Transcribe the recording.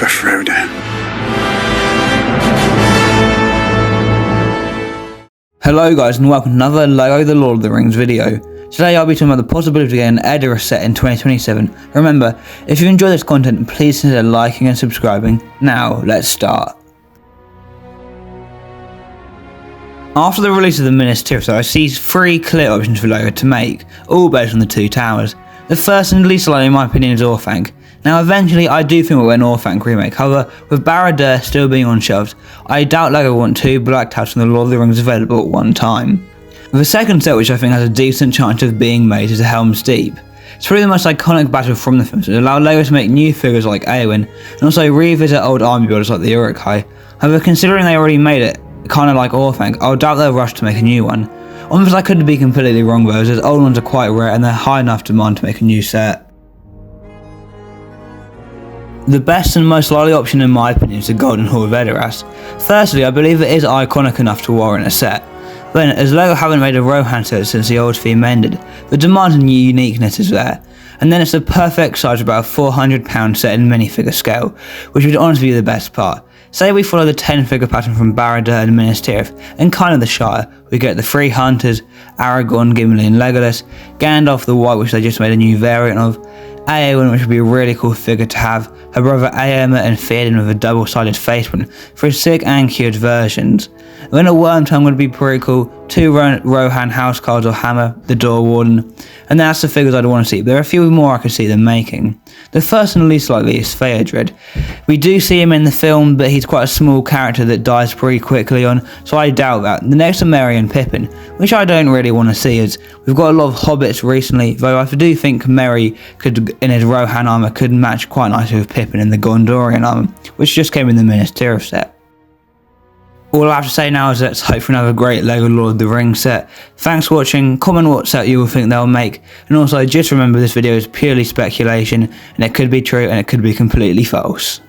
for Frodo. Hello guys and welcome to another LEGO The Lord of the Rings video. Today I'll be talking about the possibility of getting an Edoras set in 2027. Remember, if you enjoy this content, please consider liking and subscribing. Now, let's start. After the release of the Minas Tirith, I see 3 clear options for LEGO to make, all based on the 2 towers. The first and least likely in my opinion is Orthanc. Now eventually I do think we'll get an Orthanc remake, however with Barad-dûr still being on shelves, I doubt LEGO want 2 black towers from the Lord of the Rings available at one time. The second set which I think has a decent chance of being made is the Helm's Deep. It's probably the most iconic battle from the films, so it allowed LEGO to make new figures like Eowyn and also revisit old army builders like the Uruk-hai. However, considering they already made it, kind of like Orthanc, I doubt they'll rush to make a new one. Almost I could be completely wrong though, as old ones are quite rare and they're high enough demand to make a new set. The best and most likely option in my opinion is the Golden Hall of Edoras. Firstly, I believe it is iconic enough to warrant a set. Then, as LEGO haven't made a Rohan set since the old theme ended, the demand and uniqueness is there. And then it's the perfect size of about a £400 set in minifigure scale, which would honestly be the best part. Say we follow the 10 figure pattern from Barad-dûr and Minas Tirith, and kind of the Shire. We get the 3 hunters, Aragorn, Gimli and Legolas, Gandalf the White, which they just made a new variant of, Eowyn, which would be a really cool figure to have, her brother Éomer and Theoden with a double-sided faceprint for sick and cured versions. And then a Wormtongue would be pretty cool, 2 Rohan housecarls or Hammer, the Door Warden, and that's the figures I'd want to see, but there are a few more I could see them making. The first and least likely is Theodred. We do see him in the film, but he's quite a small character that dies pretty quickly on, so I doubt that. The next are Merry and Pippin, which I don't really want to see, as we've got a lot of hobbits recently, though I do think Merry could, in his Rohan armour, could match quite nicely with Pippin in the Gondorian armour, which just came in the Minas Tirith set. All I have to say now is let's hope for another great LEGO Lord of the Rings set. Thanks for watching, comment what set you will think they'll make, and also just remember this video is purely speculation, and it could be true and it could be completely false.